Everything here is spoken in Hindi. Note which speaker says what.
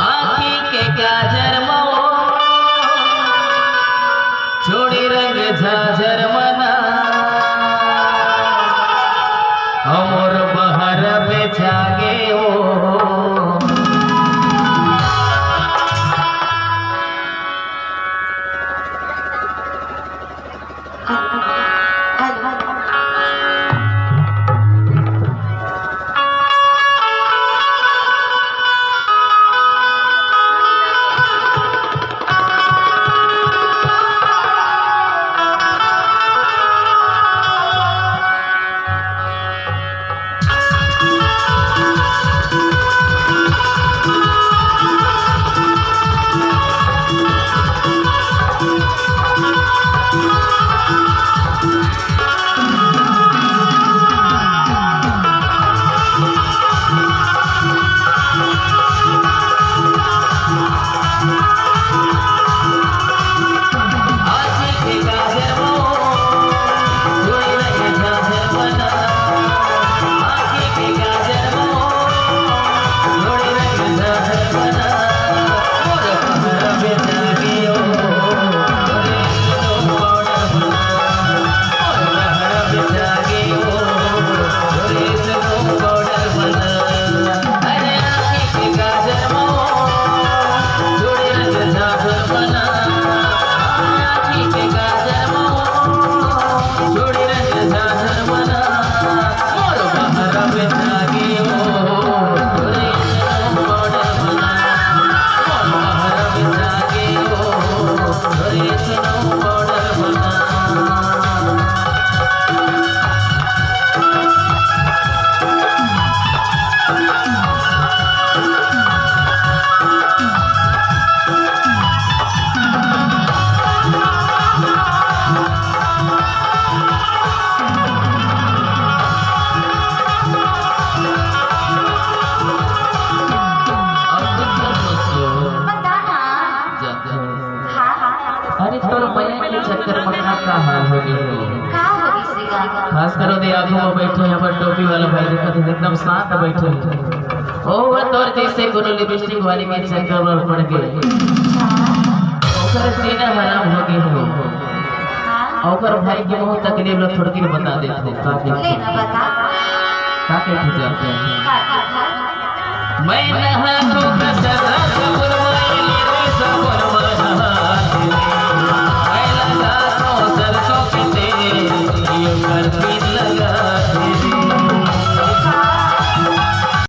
Speaker 1: आँखी के गाजर मो छोड़ी रंग झाझर मना हमर बहर बेचा गे ओ अरे तोर मैया के चक्कर में का हाल हो गई खास करो दे आगू में बैठे यहाँ पर टोपी वाला भाई देखो एकदम शांत बैठे ओ वो तोर जैसे कोनो लिपस्टिक वाली के चक्कर में पड़ गए ओकर सीना हराम हो गई हो ओकर भाई के बहुत तकलीफ लो थोड़ी देर बता दे तो काके
Speaker 2: लेना बता
Speaker 1: काके जाते हैं मैं नहा को कसरा